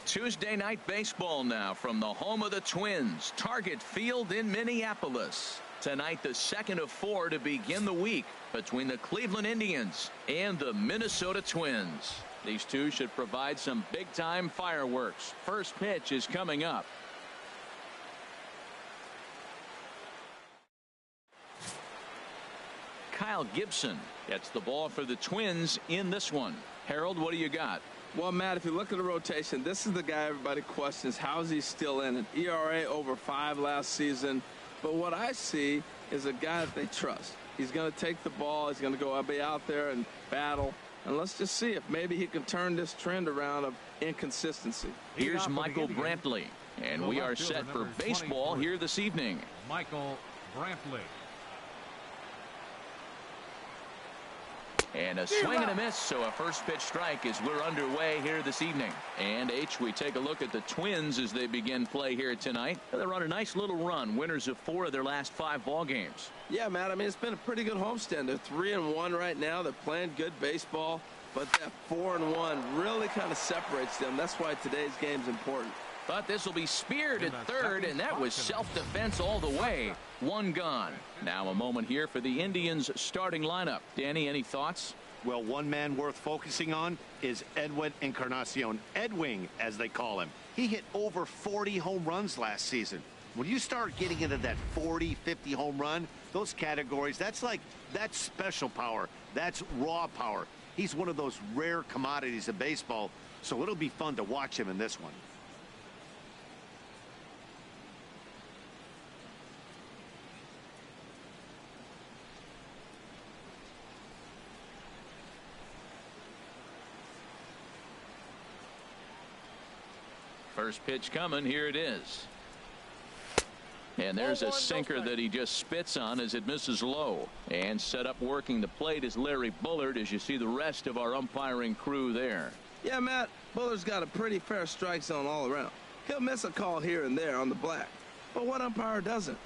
Tuesday night baseball now from the home of the Twins, Target Field in Minneapolis. Tonight, the second of 4 to begin the week between the Cleveland Indians and the Minnesota Twins. These two should provide some big-time fireworks. First pitch is coming up. Kyle Gibson gets the ball for the Twins in this one. Harold, what do you got? Well, Matt, if you look at the rotation, this is the guy everybody questions. How is he still in it? ERA over 5 last season. But what I see is a guy that they trust. He's going to take the ball. He's going to go be out there and battle. And let's just see if maybe he can turn this trend around of inconsistency. Here's Michael Brantley. And we are set for baseball here this evening. Michael Brantley. And a swing and a miss, so a first pitch strike as we're underway here this evening. And we take a look at the Twins as they begin play here tonight. They're on a nice little run, winners of 4 of their last 5 ball games. Yeah, Matt, I mean, it's been a pretty good homestand. They're 3-1 right now. They're playing good baseball, but that 4-1 really kind of separates them. That's why today's game's important. But this will be speared at third, and that was self-defense all the way. 1 gone. Now a moment here for the Indians starting lineup. Danny, any thoughts? Well, one man worth focusing on is Edwin Encarnacion. Edwing, as they call him. He hit over 40 home runs last season. When you start getting into that 40, 50 home run, those categories, that's special power. That's raw power. He's one of those rare commodities of baseball, so it'll be fun to watch him in this one. First pitch coming. Here it is. And there's a sinker that he just spits on as it misses low. And set up working the plate is Larry Bullard, as you see the rest of our umpiring crew there. Yeah, Matt, Bullard's got a pretty fair strike zone all around. He'll miss a call here and there on the black. But what umpire doesn't?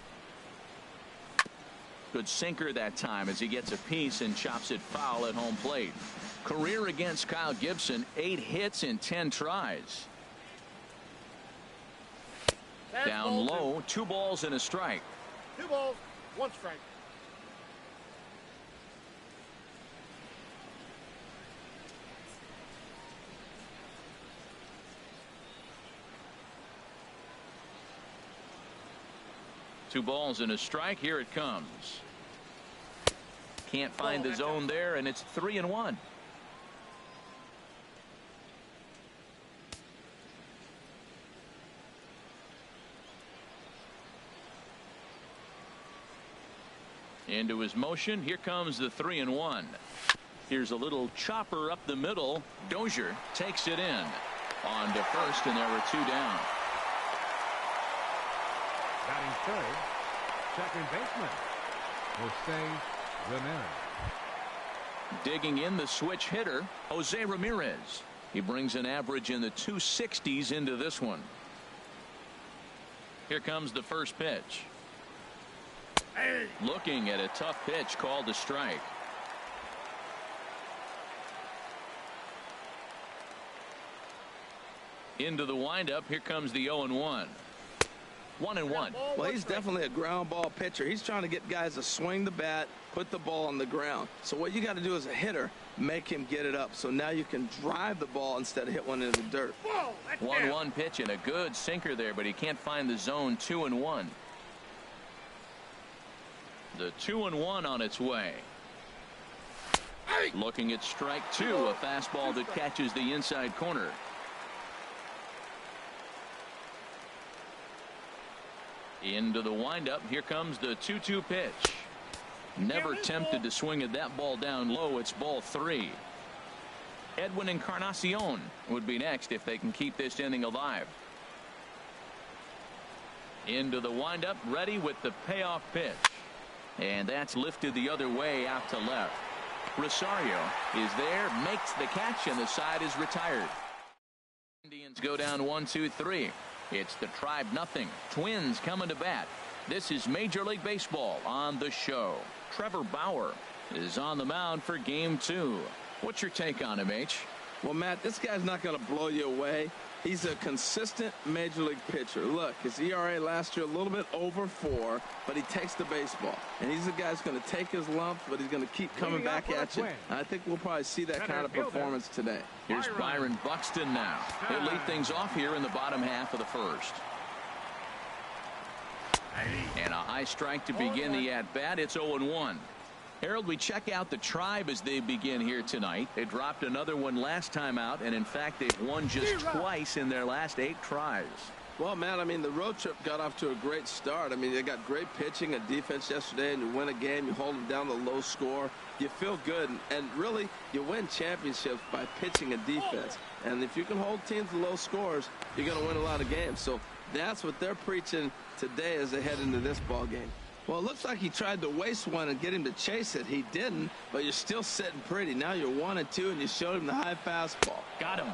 Good sinker that time as he gets a piece and chops it foul at home plate. Career against Kyle Gibson, 8 hits in 10 tries. Down low, 2 balls and a strike. 2 balls, 1 strike. Two balls and a strike. Here it comes. Can't find the zone there, and it's 3-1. Into his motion. Here comes the 3-1. Here's a little chopper up the middle. Dozier takes it in. On to first, and there were 2 down. Batting third, second baseman, Jose Ramirez. Digging in the switch hitter, Jose Ramirez. He brings an average in the 260s into this one. Here comes the first pitch. Looking at a tough pitch called a strike. Into the windup. Here comes the 0-1. 1-1. Well, he's definitely a ground ball pitcher. He's trying to get guys to swing the bat, put the ball on the ground. So what you got to do as a hitter, make him get it up. So now you can drive the ball instead of hit one into the dirt. 1-1 pitch and a good sinker there, but he can't find the zone. 2-1. The 2-1 on its way. Looking at strike 2, a fastball that catches the inside corner. Into the windup. Here comes the 2-2 pitch. Never tempted to swing at that ball down low. It's ball 3. Edwin Encarnacion would be next if they can keep this inning alive. Into the windup, ready with the payoff pitch. And that's lifted the other way out to left. Rosario is there, makes the catch, and the side is retired. Indians go down 1-2-3. It's the Tribe nothing. Twins coming to bat. This is Major League Baseball on the show. Trevor Bauer is on the mound for game 2. What's your take on him, H? Well, Matt, this guy's not going to blow you away. He's a consistent major league pitcher. Look, his ERA last year a little bit over 4, but he takes the baseball. And he's the guy who's going to take his lumps, but he's going to keep coming back at you. And I think we'll probably see that kind of performance today. Here's Byron Buxton now. He'll lead things off here in the bottom half of the first. And a high strike to begin the at-bat. It's 0-1. Harold, we check out the Tribe as they begin here tonight. They dropped another one last time out, and in fact they've won just twice in their last 8 tries. Well, Matt, I mean, the road trip got off to a great start. I mean, they got great pitching and defense yesterday, and you win a game, you hold them down to low score, you feel good, and really you win championships by pitching and defense. And if you can hold teams to low scores, you're going to win a lot of games. So that's what they're preaching today as they head into this ball game. Well, it looks like he tried to waste one and get him to chase it. He didn't, but you're still sitting pretty. Now you're 1-2, and you showed him the high fastball. Got him.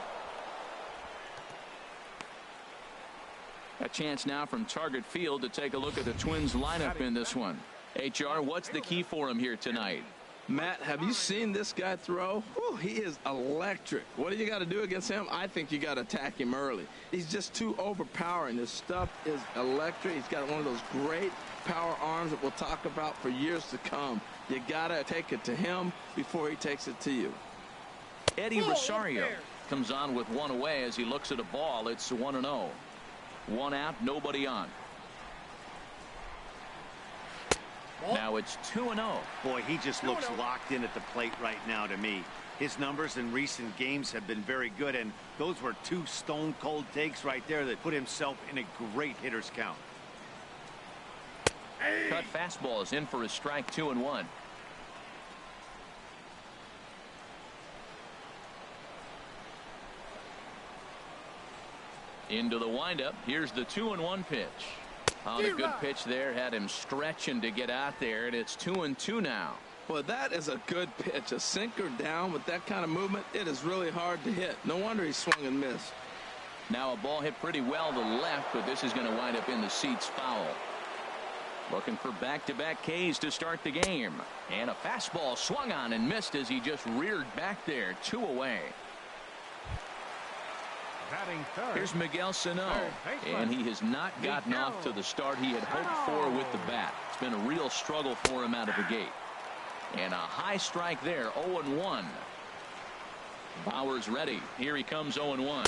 A chance now from Target Field to take a look at the Twins lineup in this one. HR, what's the key for him here tonight? Matt, have you seen this guy throw? Whew, he is electric. What do you got to do against him? I think you got to attack him early. He's just too overpowering. His stuff is electric. He's got one of those great power arms that we'll talk about for years to come. You got to take it to him before he takes it to you. Eddie Rosario comes on with one away as he looks at a ball. It's 1-0. 1 out, nobody on. Now it's 2-0. Boy, he just looks locked in at the plate right now to me. His numbers in recent games have been very good, and those were 2 stone-cold takes right there that put himself in a great hitter's count. Cut fastball is in for a strike. 2-1. Into the windup. Here's the 2-1 pitch. Oh, the good pitch there had him stretching to get out there, and it's 2-2 now. Well, that is a good pitch. A sinker down with that kind of movement, it is really hard to hit. No wonder he swung and missed. Now a ball hit pretty well to left, but this is going to wind up in the seats foul. Looking for back-to-back Ks to start the game. And a fastball swung on and missed as he just reared back there. 2 away. Batting third. Here's Miguel Sano, and he has not gotten off to the start he had hoped for with the bat. It's been a real struggle for him out of the gate. And a high strike there, 0-1. Bauer's ready. Here he comes, 0-1.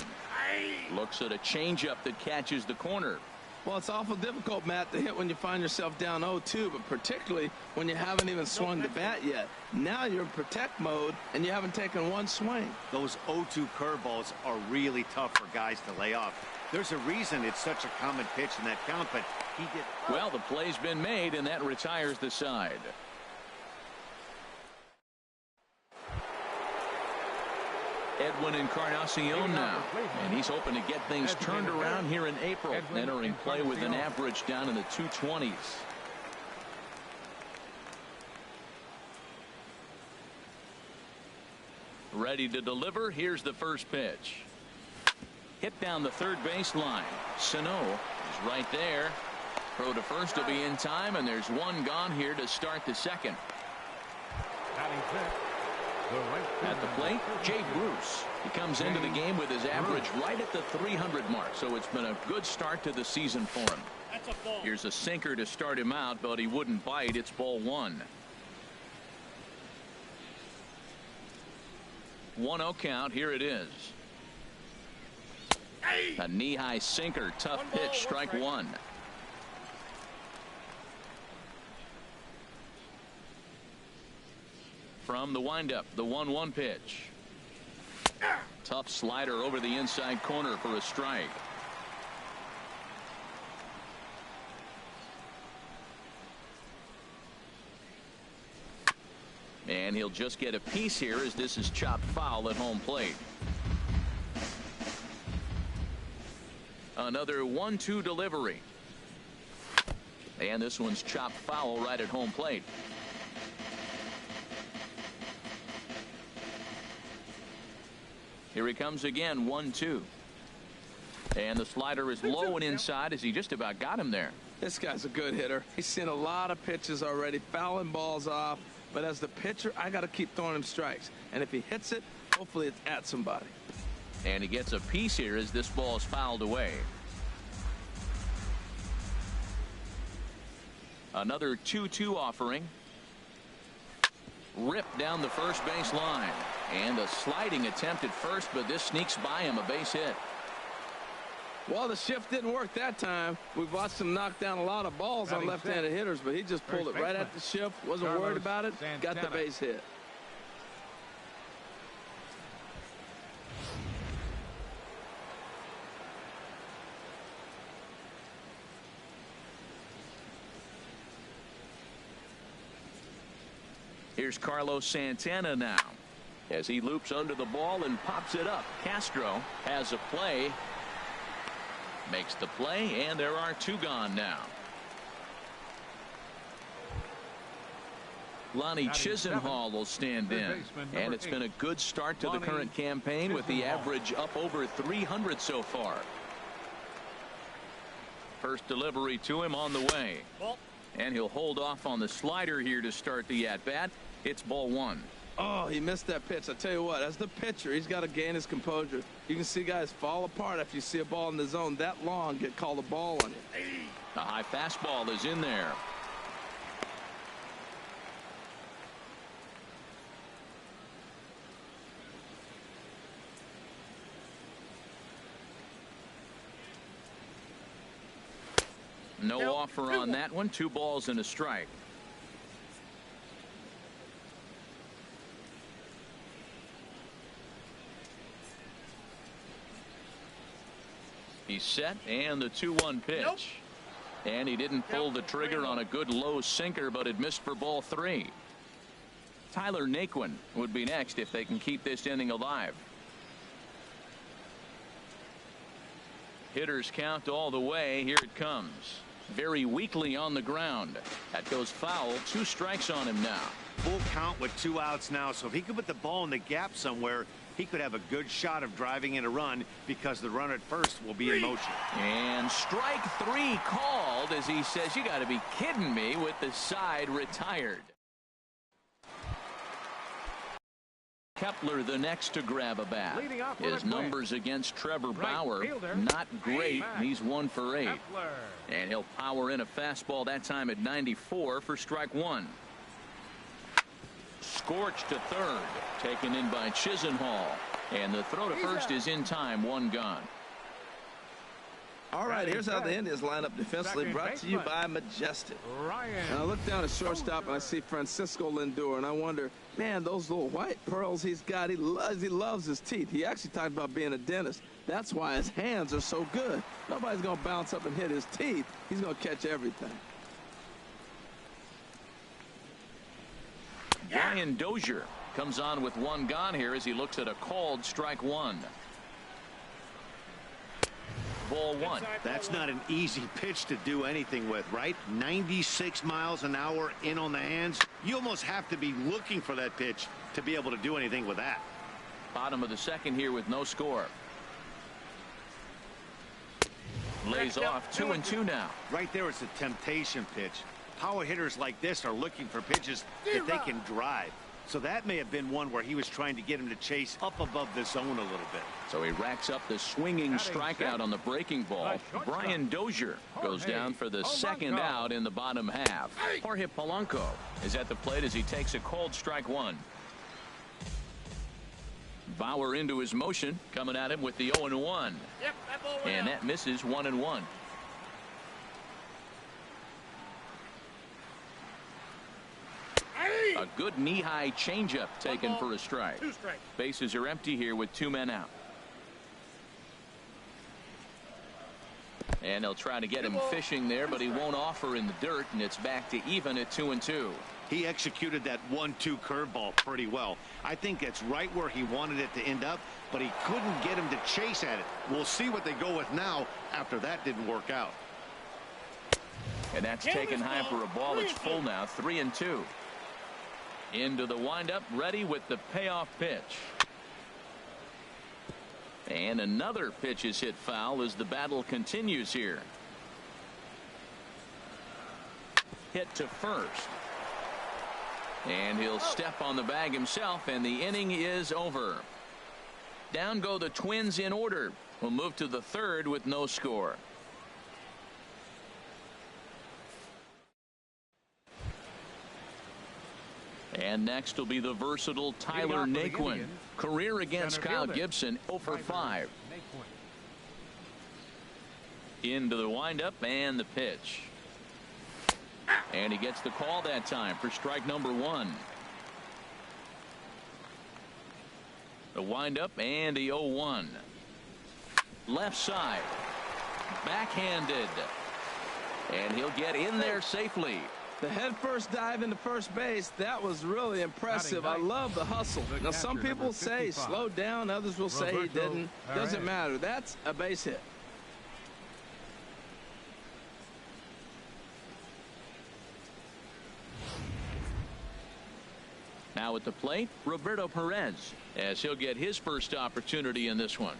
Looks at a changeup that catches the corner. Well, it's awful difficult, Matt, to hit when you find yourself down 0-2, but particularly when you haven't even swung the bat yet. Now you're in protect mode, and you haven't taken one swing. Those 0-2 curveballs are really tough for guys to lay off. There's a reason it's such a common pitch in that count, but he did. Well, the play's been made, and that retires the side. Edwin Encarnacion now, and he's hoping to get things turned around here in April, entering play with an average down in the 220s. Ready to deliver. Here's the first pitch. Hit down the third base line. Sano is right there. Throw to first will be in time, and there's one gone here to start the second. Batting fifth. At the plate, Jay Bruce. He comes into the game with his average right at the 300 mark, so it's been a good start to the season for him. Here's a sinker to start him out, but he wouldn't bite. It's ball 1. 1-0 count. Here it is. A knee-high sinker. Tough pitch. Strike 1. From the windup, the 1-1 pitch. Tough slider over the inside corner for a strike. And he'll just get a piece here as this is chopped foul at home plate. Another 1-2 delivery. And this one's chopped foul right at home plate. Here he comes again, 1-2. And the slider is low and inside as he just about got him there. This guy's a good hitter. He's seen a lot of pitches already, fouling balls off. But as the pitcher, I got to keep throwing him strikes. And if he hits it, Hopefully it's at somebody. And he gets a piece here as this ball is fouled away. Another 2-2 offering. Ripped down the first base line. And a sliding attempt at first, but this sneaks by him, a base hit. Well, the shift didn't work that time. We've watched him knock down a lot of balls on left-handed hitters, but he just pulled it right at the shift, wasn't worried about it, got the base hit. Here's Carlos Santana now as he loops under the ball and pops it up. Castro has a play, makes the play, and there are 2 gone now. Lonnie Chisenhall will stand in, and it's been a good start to the current campaign with the average up over 300 so far. First delivery to him on the way, and he'll hold off on the slider here to start the at-bat. It's ball 1. Oh, he missed that pitch. I tell you what, as the pitcher, he's got to gain his composure. You can see guys fall apart after you see a ball in the zone that long, get called a ball on you. The high fastball is in there. No offer on that one. 2 balls and a strike. He's set, and the 2-1 pitch. Nope. And he didn't pull the trigger on a good low sinker, but it missed for ball 3. Tyler Naquin would be next if they can keep this inning alive. Hitters count all the way. Here it comes. Very weakly on the ground. That goes foul. 2 strikes on him now. Full count with 2 outs now, so if he could put the ball in the gap somewhere, he could have a good shot of driving in a run because the runner at first will be in motion. And strike 3 called as he says, you got to be kidding me, with the side retired. Kepler the next to grab a bat. His numbers against Trevor Bauer not great. He's 1 for 8. And he'll power in a fastball that time at 94 for strike 1. Scorched to third, taken in by Chisenhall, and the throw to first is in time. 1 gone. All right, here's how the Indians line up defensively, brought to you by Majestic. And I look down at shortstop and I see Francisco Lindor, and I wonder, man, those little white pearls he's got, he loves his teeth. He actually talked about being a dentist. That's why his hands are so good. Nobody's going to bounce up and hit his teeth. He's going to catch everything. Brian Dozier comes on with 1 gone here as he looks at a called strike 1. Ball 1. That's not an easy pitch to do anything with, right? 96 miles an hour in on the hands. You almost have to be looking for that pitch to be able to do anything with that. Bottom of the 2nd here with no score. Lays off 2-2 now. Right there, it's a temptation pitch. Power hitters like this are looking for pitches that they can drive. So that may have been one where he was trying to get him to chase up above the zone a little bit. So he racks up the swinging strikeout on the breaking ball. Brian Dozier goes down for the 2nd out in the bottom half. Jorge Polanco is at the plate as he takes a called strike 1. Bauer into his motion, coming at him with the 0-1. And that misses. 1-1. A good knee-high changeup taken for a strike. 2 strikes. Bases are empty here with 2 men out. And they'll try to get him fishing there, but he won't offer in the dirt, and it's back to even at 2-2. He executed that 1-2 curveball pretty well. I think that's right where he wanted it to end up, but he couldn't get him to chase at it. We'll see what they go with now after that didn't work out. And that's taken high for a ball. It's full now. 3-2. Into the windup, ready with the payoff pitch. And another pitch is hit foul as the battle continues here. Hit to first. And he'll step on the bag himself, and the inning is over. Down go the Twins in order. We'll move to the third with no score. And next will be the versatile Tyler Naquin. Career against Kyle Gibson, 0 for 5. Into the windup and the pitch. And he gets the call that time for strike number 1. The windup and the 0-1. Left side. Backhanded. And he'll get in there safely. The head first dive into first base, that was really impressive. I love the hustle. Now, some people say he slowed down. Others will say he didn't. Doesn't matter. That's a base hit. Now at the plate, Roberto Perez, as he'll get his first opportunity in this one.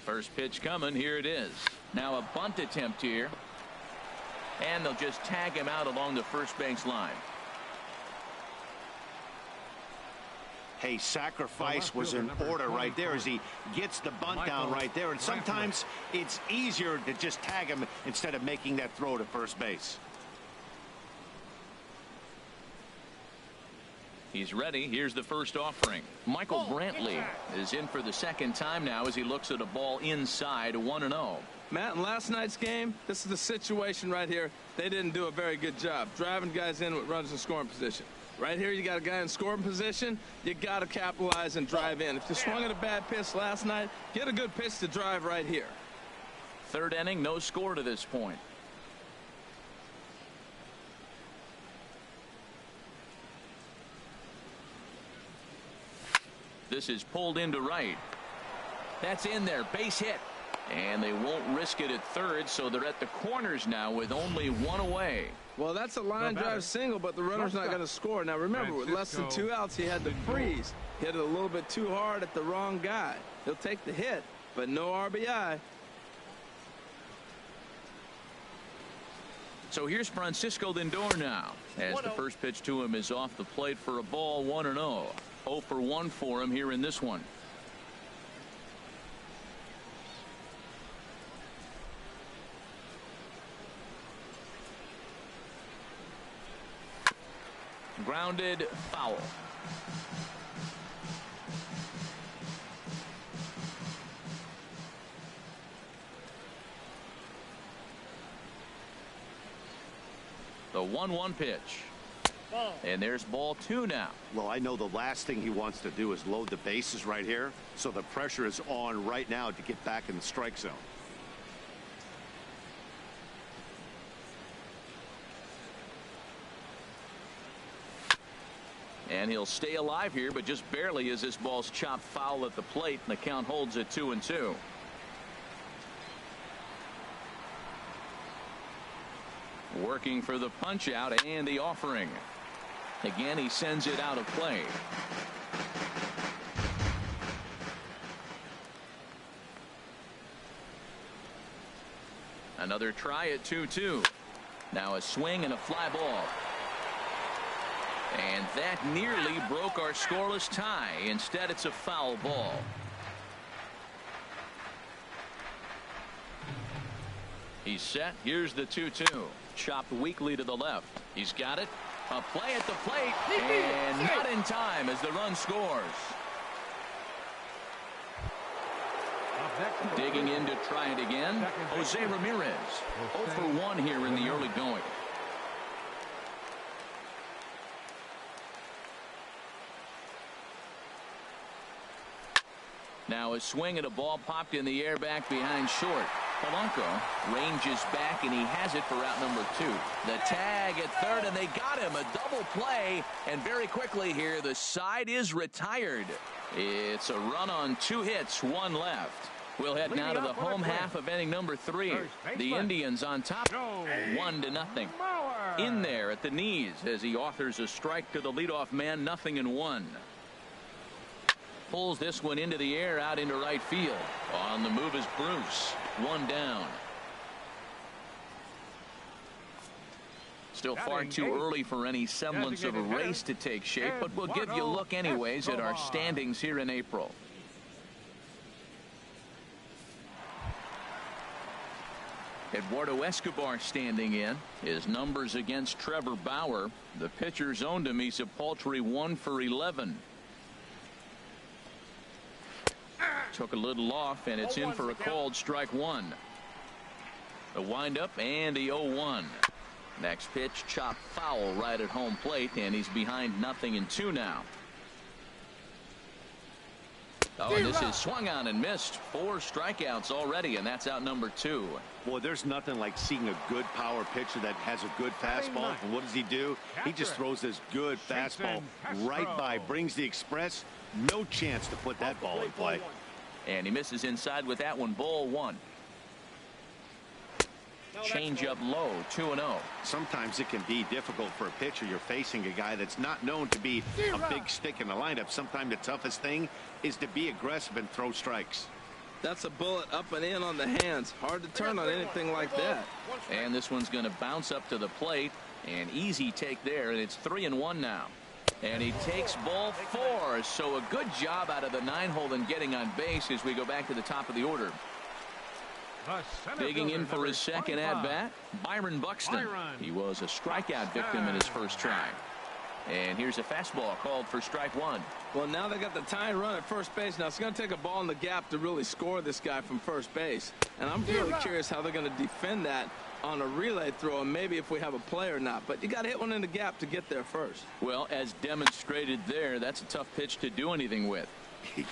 First pitch coming. Here it is. Now a bunt attempt here. And they'll just tag him out along the first base line. Hey, sacrifice was in order right there as he gets the bunt down right there. And sometimes it's easier to just tag him instead of making that throw to first base. He's ready. Here's the first offering. Michael Brantley is in for the second time now as he looks at a ball inside, 1-0. Matt, in last night's game, this is the situation right here. They didn't do a very good job driving guys in with runners in scoring position. Right here, you got a guy in scoring position. You got to capitalize and drive in. If you swung at a bad pitch last night, get a good pitch to drive right here. Third inning, no score to this point. This is pulled into right. That's in there. Base hit. And they won't risk it at third, so they're at the corners now with only one away. Well, that's a line drive single, but the runner's not going to score. Now, remember, with less than 2 outs, he had to freeze. Hit it a little bit too hard at the wrong guy. He'll take the hit, but no RBI. So here's Francisco Lindor now, as the first pitch to him is off the plate for a ball, 1-0. 0 for 1 for him here in this one. Grounded foul. The 1-1 pitch. And there's ball 2 now. Well, I know the last thing he wants to do is load the bases right here, so the pressure is on right now to get back in the strike zone. And he'll stay alive here, but just barely as this ball's chopped foul at the plate, and the count holds at 2-2. Working for the punch out and the offering. Again, he sends it out of play. Another try at 2-2. Now a swing and a fly ball. And that nearly broke our scoreless tie. Instead, it's a foul ball. He's set. Here's the 2-2. Chopped weakly to the left. He's got it. A play at the plate. And not in time as the run scores. Digging in to try it again. Jose Ramirez. 0 for 1 here in the early going. Now a swing and a ball popped in the air back behind short. Polanco ranges back and he has it for out number 2. The tag at third and they got him. A double play, and very quickly here the side is retired. It's a run on 2 hits, 1 left. We'll head now to the home half of inning number 3. The Indians on top 1-0. In there at the knees as he offers a strike to the leadoff man, 0-1. Pulls this one into the air out into right field. On the move is Bruce. 1 down. Still far too early for any semblance of a race to take shape, but we'll give you a look anyways at our standings here in April. Eduardo Escobar standing in. His numbers against Trevor Bauer. The pitcher's owned him. He's a paltry 1 for 11. Took a little off, and it's in for a called strike one. The windup and the 0-1. Next pitch, chop foul right at home plate, and he's behind 0-2 now. Oh, and this is swung on and missed. 4 strikeouts already, and that's out number 2. Boy, there's nothing like seeing a good power pitcher that has a good fastball. And what does he do? He just throws this good fastball right by, brings the express. No chance to put that ball in play. And he misses inside with that one. Ball 1. Change up low, 2-0. Sometimes it can be difficult for a pitcher. You're facing a guy that's not known to be a big stick in the lineup. Sometimes the toughest thing is to be aggressive and throw strikes. That's a bullet up and in on the hands. Hard to turn on anything like that. And this one's going to bounce up to the plate. An easy take there, and it's 3-1 now. And he takes ball 4. So a good job out of the 9-hole in getting on base as we go back to the top of the order. Digging in for his second at-bat, Byron Buxton. He was a strikeout victim in his first try. And here's a fastball called for strike 1. Well, now they got the tying run at first base. Now it's going to take a ball in the gap to really score this guy from first base. And I'm really curious how they're going to defend that on a relay throw, and maybe if we have a play or not. But you got to hit one in the gap to get there first. Well, as demonstrated there, that's a tough pitch to do anything with.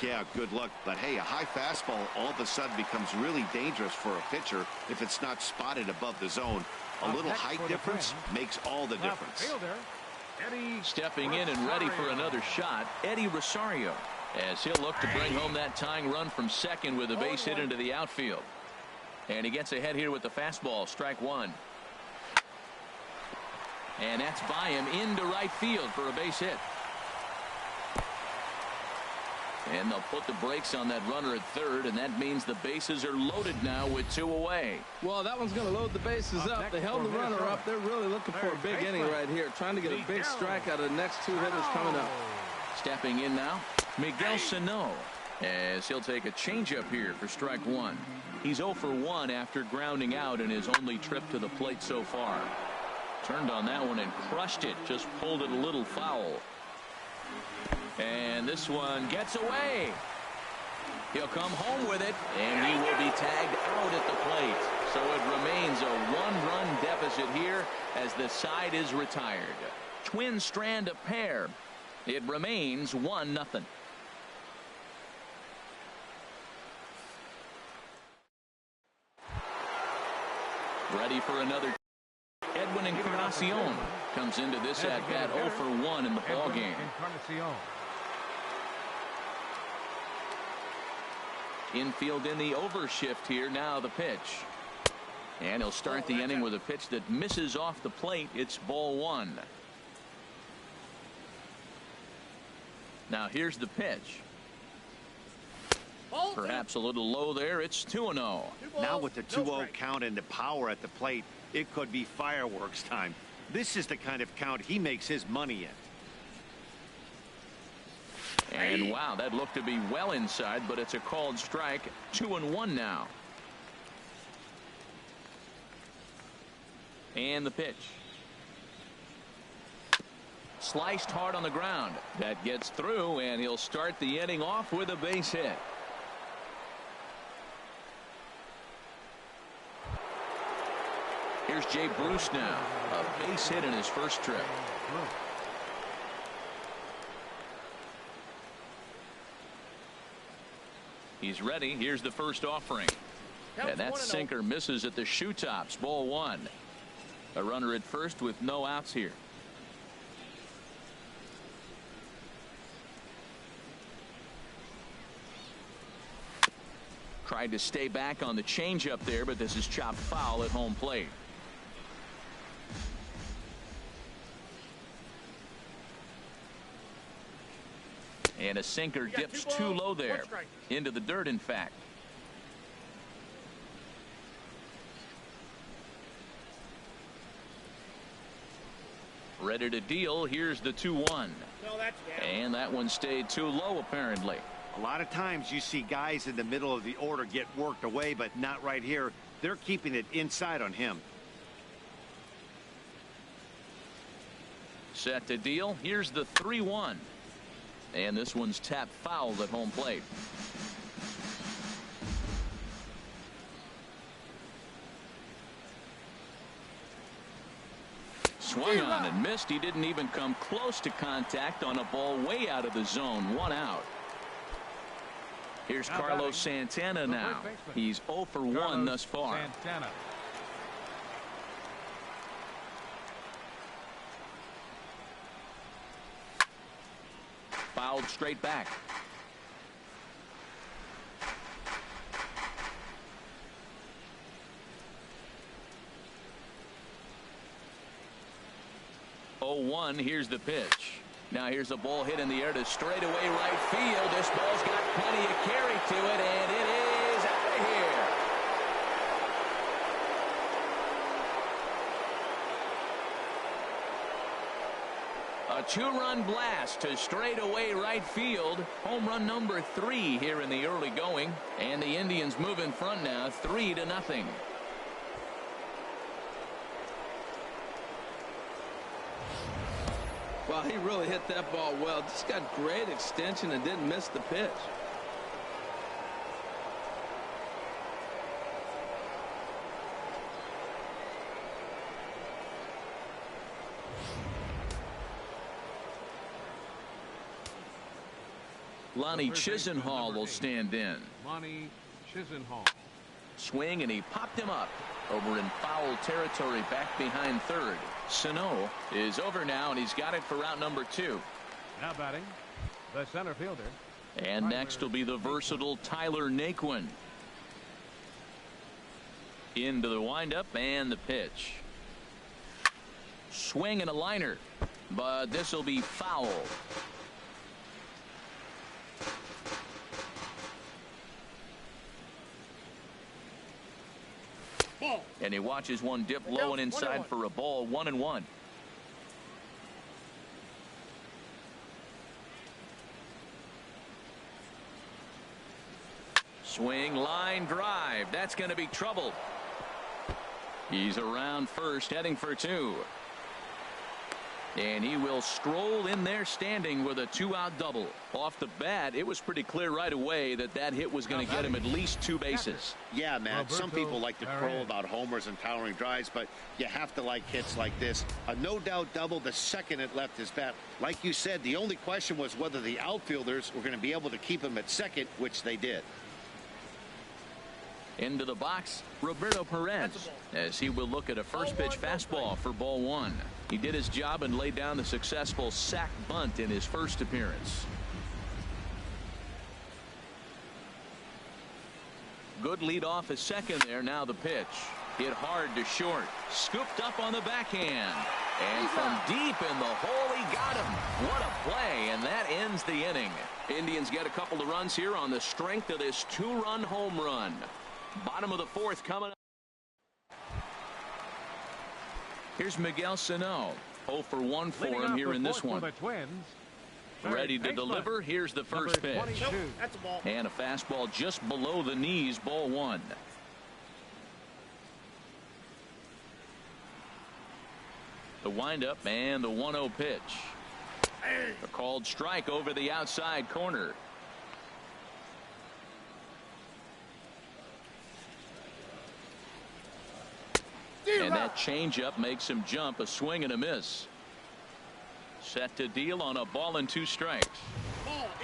Yeah, good luck. But hey, a high fastball all of a sudden becomes really dangerous for a pitcher if it's not spotted above the zone. A little height difference makes all the difference. Stepping in and ready for another shot, Eddie Rosario, as he'll look to bring home that tying run from second with a base hit into the outfield. And he gets ahead here with the fastball, strike 1. And that's by him into right field for a base hit. And they'll put the brakes on that runner at third, and that means the bases are loaded now with 2 away. Well, that one's going to load the bases up. They held the runner up. They're really looking for a big inning right here, trying to get a big strike out of the next 2 hitters coming up. Stepping in now, Miguel Sano, as he'll take a changeup here for strike 1. He's 0 for 1 after grounding out in his only trip to the plate so far. Turned on that one and crushed it, just pulled it a little foul. And this one gets away. He'll come home with it, and he will be tagged out at the plate. So it remains a 1-run deficit here as the side is retired. Twin strand a pair. It remains 1-0. Ready for another. Edwin Encarnacion comes into this at-bat 0 for 1 in the ballgame. Infield in the overshift here. Now the pitch. And he'll start the inning with a pitch that misses off the plate. It's ball 1. Now here's the pitch. Perhaps a little low there. It's 2-0. Now with the 2-0 count and the power at the plate, it could be fireworks time. This is the kind of count he makes his money in. And wow, that looked to be well inside, but it's a called strike. 2-1 now. And the pitch. Sliced hard on the ground. That gets through, and he'll start the inning off with a base hit. Here's Jay Bruce now. A base hit in his first trip. He's ready. Here's the first offering. And that sinker misses at the shoe tops. Ball 1. A runner at first with no outs here. Tried to stay back on the changeup there, but this is chopped foul at home plate. And a sinker dips too low there. Into the dirt, in fact. Ready to deal. Here's the 2-1. No, that's down. And that one stayed too low, apparently. A lot of times you see guys in the middle of the order get worked away, but not right here. They're keeping it inside on him. Set to deal. Here's the 3-1. And this one's tapped foul at home plate. Swung on and missed. He didn't even come close to contact on a ball way out of the zone. 1 out. Here's Carlos Santana now. He's 0 for 1 thus far. Santana. Fouled straight back. Here's the pitch. Now here's a ball hit in the air to straightaway right field. This ball's got plenty of carry to it, and it is out of here. A 2-run blast to straightaway right field. Home run number 3 here in the early going, and the Indians move in front now 3-0. Well, he really hit that ball well. Just got great extension and didn't miss the pitch. Lonnie Chisenhall will stand in. Lonnie Chisenhall. Swing, and he popped him up over in foul territory back behind third. Sano is over now, and he's got it for out number 2. Now batting the center fielder. And next will be the versatile Tyler Naquin. Into the windup and the pitch. Swing and a liner, but this will be foul. Ball. And he watches one dip low and inside for a ball. 1-1. Swing, line drive. That's going to be trouble. He's around first, heading for 2. And he will stroll in there standing with a 2-out double. Off the bat, it was pretty clear right away that that hit was going to get him at least 2 bases. Yeah, Matt, some Roberto people like to crow about homers and towering drives, but you have to like hits like this. A no-doubt double the second it left his bat. Like you said, the only question was whether the outfielders were going to be able to keep him at second, which they did. Into the box, Roberto Perez, as he will look at a first pitch fastball for ball 1. He did his job and laid down the successful sac bunt in his first appearance. Good lead off at second there. Now the pitch. Hit hard to short. Scooped up on the backhand. And from deep in the hole, he got him. What a play, and that ends the inning. Indians get a couple of runs here on the strength of this 2-run home run. Bottom of the 4th coming up. Here's Miguel Sano. 0 for 1 for him here in this one. The Twins. Ready to deliver. Here's the first pitch. Nope, that's a ball. And a fastball just below the knees. Ball 1. The windup and the 1-0 pitch. A called strike over the outside corner. And that changeup makes him jump. A swing and a miss. Set to deal on a ball and 2 strikes.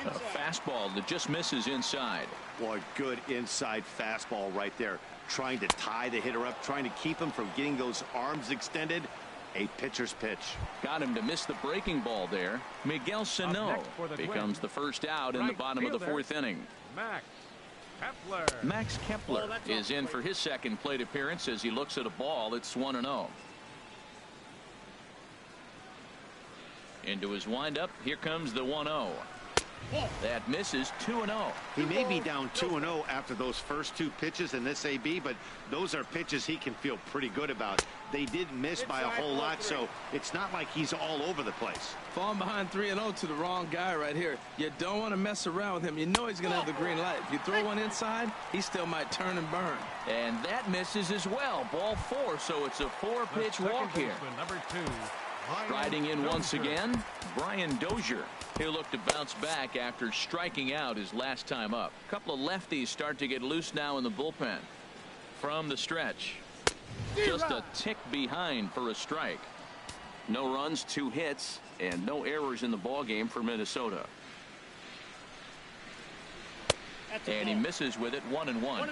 A fastball that just misses inside. Boy, good inside fastball right there. Trying to tie the hitter up, trying to keep him from getting those arms extended. A pitcher's pitch. Got him to miss the breaking ball there. Miguel Sano becomes the first out in the bottom of the 4th inning. Max Kepler is in for his second plate appearance as he looks at a ball. It's 1-0. Into his windup. Here comes the 1-0. That misses 2-0. He may be down 2-0 after those first two pitches in this AB, but those are pitches he can feel pretty good about. They did miss by a whole lot, so it's not like he's all over the place. Falling behind 3-0 to the wrong guy right here. You don't want to mess around with him. You know he's going to have the green light. If you throw one inside, he still might turn and burn. And that misses as well. Ball 4, so it's a 4-pitch walk here. Number 2. Riding in once again, Brian Dozier. He'll look to bounce back after striking out his last time up. A couple of lefties start to get loose now in the bullpen. From the stretch, just a tick behind for a strike. No runs, 2 hits, and no errors in the ball game for Minnesota. And he misses with it, 1-1. 1-1.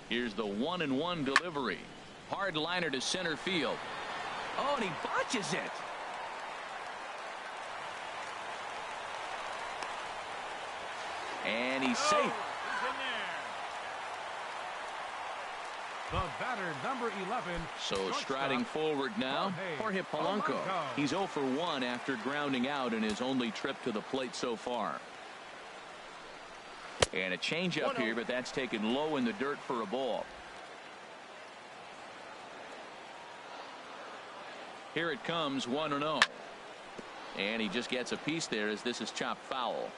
Here's the 1-1 delivery. Hard liner to center field. Oh, and he botches it. And he's safe. He's in there. The batter, number 11. So striding forward now, Jorge Polanco. He's 0 for 1 after grounding out in his only trip to the plate so far. And a changeup here, but that's taken low in the dirt for a ball. Here it comes, 1-0. And he just gets a piece there as this is chopped foul.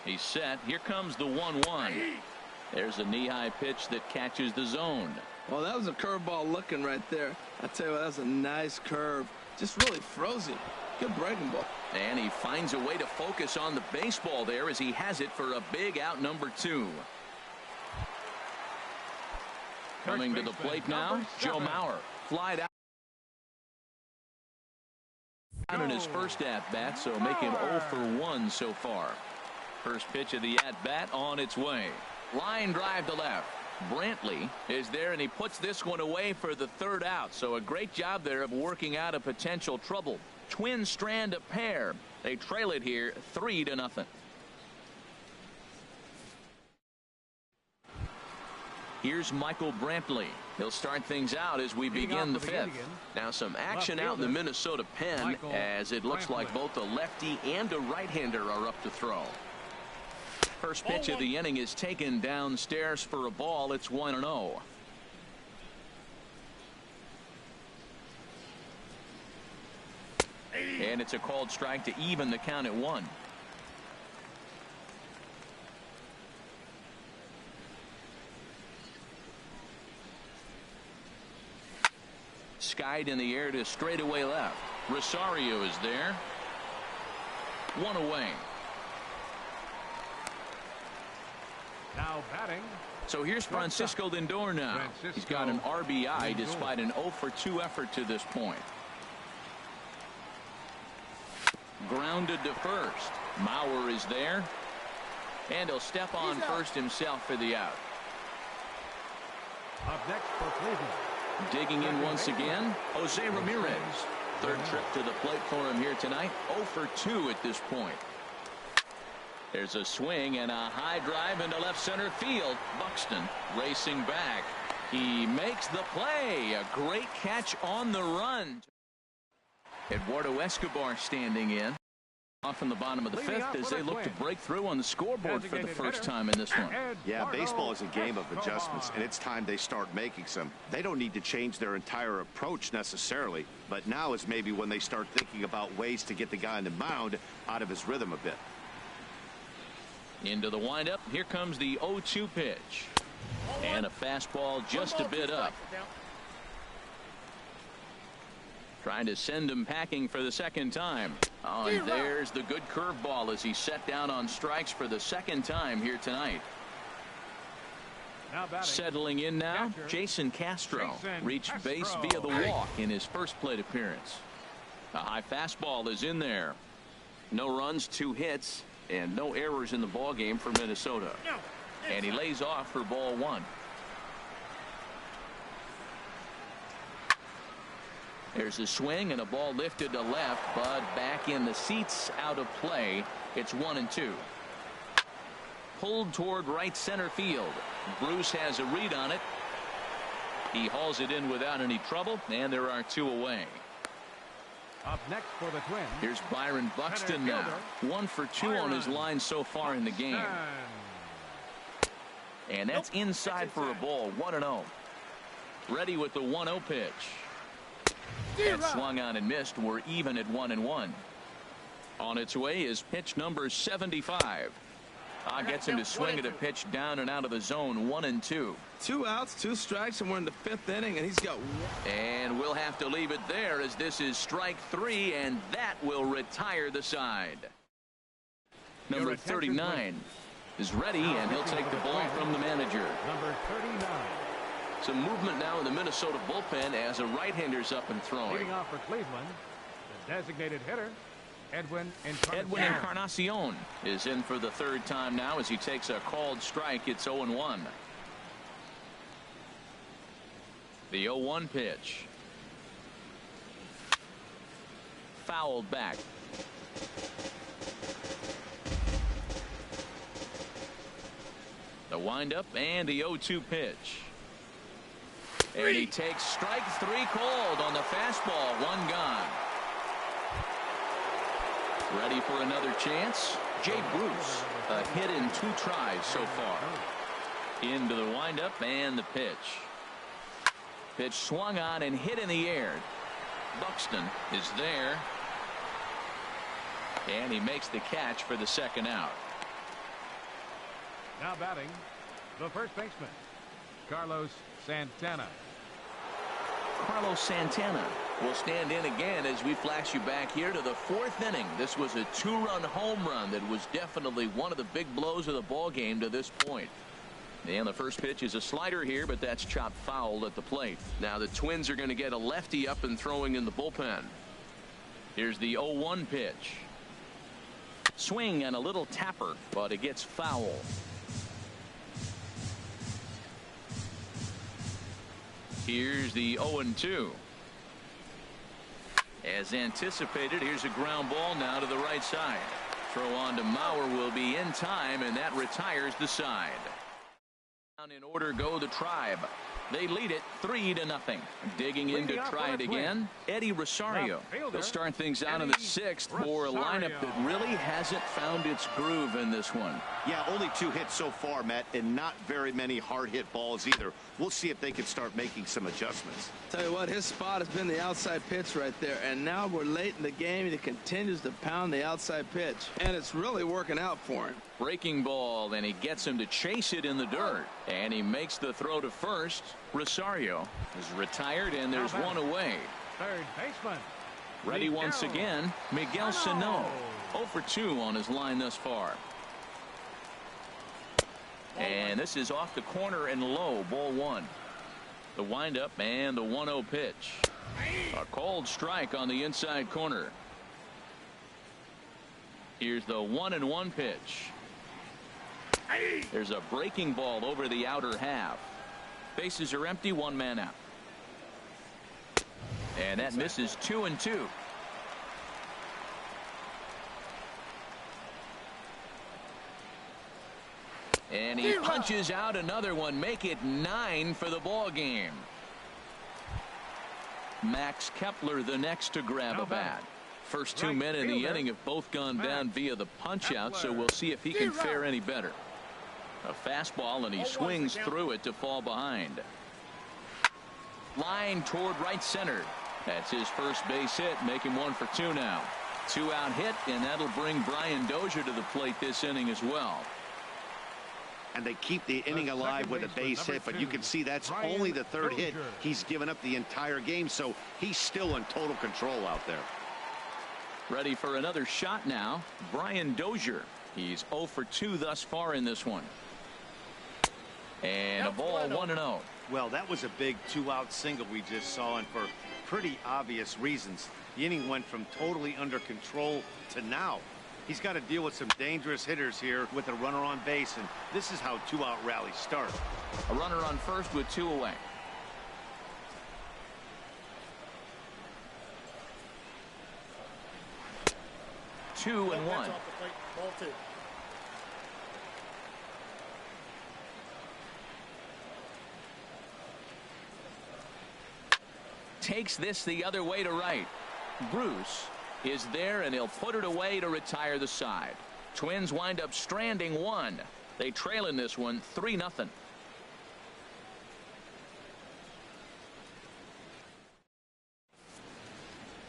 He's set. Here comes the 1-1. There's a knee-high pitch that catches the zone. Well, that was a curveball looking right there. I tell you what, that was a nice curve. Just really frozen. Good breaking ball. And he finds a way to focus on the baseball there as he has it for a big out number 2. Coming to the plate now, Joe Mauer. Flied out in his first at-bat, so making 0 for 1 so far. First pitch of the at-bat on its way. Line drive to left. Brantley is there, and he puts this one away for the 3rd out. So a great job there of working out a potential trouble. Twin strand a pair. They trail it here 3-0. Here's Michael Brantley. He'll start things out as we begin the 5th. Now some action out in the Minnesota pen as it looks like both a lefty and a right-hander are up to throw. First pitch of the inning is taken downstairs for a ball. It's 1-0. And it's a called strike to even the count at 1. Skied in the air to straightaway left. Rosario is there. 1 away. Now batting. So here's Francisco Lindor now. He's got an RBI despite an 0 for 2 effort to this point. Grounded to first. Mauer is there. And he'll step on first himself for the out. Up next for Cleveland. Digging in once again, Jose Ramirez. 3rd trip to the plate for him here tonight. 0 for 2 at this point. There's a swing and a high drive into left center field. Buxton racing back. He makes the play. A great catch on the run. Eduardo Escobar standing in. Off in the bottom of the 5th as they look to break through on the scoreboard for the first time in this one. Yeah, baseball is a game of adjustments, and it's time they start making some. They don't need to change their entire approach necessarily, but now is maybe when they start thinking about ways to get the guy on the mound out of his rhythm a bit. Into the windup. Here comes the 0-2 pitch. And a fastball just a bit up. Trying to send him packing for the 2nd time. Oh, and there's the good curveball as he set down on strikes for the 2nd time here tonight. Settling in now, Jason Castro reached base via the walk in his first plate appearance. A high fastball is in there. No runs, 2 hits, and no errors in the ball game for Minnesota. And he lays off for ball 1. There's a swing and a ball lifted to left, but back in the seats, out of play. It's 1-2. Pulled toward right center field. Bruce has a read on it, He hauls it in without any trouble, and there are 2 away. Up next for the Twins. Here's Byron Buxton now. 1 for 2 on his line so far in the game. And that's inside for a ball. 1-0. Ready with the 1-0 pitch. That swung on and missed. We're even at 1-1. On its way is pitch number 75. Gets him to swing at a pitch down and out of the zone. 1-2. 2 outs, 2 strikes, and we're in the 5th inning, and he's got 1. And we'll have to leave it there as this is strike 3, and that will retire the side. Number 39 is ready, and he'll take the ball from the manager. Number 39. Some movement now in the Minnesota bullpen as a right-hander's up and throwing. Leading off for Cleveland, the designated hitter, Edwin Encarnacion is in for the 3rd time now as he takes a called strike. It's 0-1. The 0-1 pitch. Fouled back. The windup and the 0-2 pitch. And he takes strike 3 called on the fastball. 1 gone. Ready for another chance. Jay Bruce, a hit in 2 tries so far. Into the windup and the pitch. Pitch swung on and hit in the air. Buxton is there. And he makes the catch for the 2nd out. Now batting, the first baseman, Carlos Santana. Carlos Santana will stand in again as we flash you back here to the 4th inning. This was a 2-run home run that was definitely one of the big blows of the ball game to this point. And the first pitch is a slider here, but that's chopped foul at the plate. Now the Twins are going to get a lefty up and throwing in the bullpen. Here's the 0-1 pitch. Swing and a little tapper, but it gets foul. Here's the 0-2. As anticipated, here's a ground ball now to the right side. Throw on to Mauer will be in time, and that retires the side. Down in order go the Tribe. They lead it 3-0. Digging in to try it again, Eddie Rosario. They'll start things out in the 6th for a lineup that really hasn't found its groove in this one. Yeah, only 2 hits so far, Matt, and not very many hard hit balls either. We'll see if they can start making some adjustments. Tell you what, his spot has been the outside pitch right there, and now we're late in the game and he continues to pound the outside pitch, and it's really working out for him. Breaking ball, and he gets him to chase it in the dirt, and he makes the throw to first. Rosario is retired, and there's 1 away. Third baseman, ready once again, Miguel Sano. 0 for 2 on his line thus far. And this is off the corner and low, ball 1. The windup and the 1-0 pitch. A called strike on the inside corner. Here's the 1-1 pitch. There's a breaking ball over the outer half. Bases are empty, 1 man out. And that misses 2-2. And he punches out another one. Make it 9 for the ball game. Max Kepler the next to grab a bat. First 2 men in the inning have both gone down via the punch out, so we'll see if he can fare any better. A fastball, and he swings through it to fall behind. Line toward right center. That's his first base hit, make him 1 for 2 now. 2-out hit, and that'll bring Brian Dozier to the plate this inning as well. And they keep the inning alive with a base hit, but you can see that's only the 3rd hit he's given up the entire game, so he's still in total control out there. Ready for another shot now, Brian Dozier. He's 0 for 2 thus far in this one. And a ball, 1-0. Well, that was a big 2-out single we just saw, and for pretty obvious reasons. The inning went from totally under control to now. He's got to deal with some dangerous hitters here with a runner on base, and this is how 2-out rallies start. A runner on first with 2 away. Two and 1. Ball 2. takes this the other way to right. Bruce is there, and he'll put it away to retire the side. Twins wind up stranding one. They trail in this one 3-0.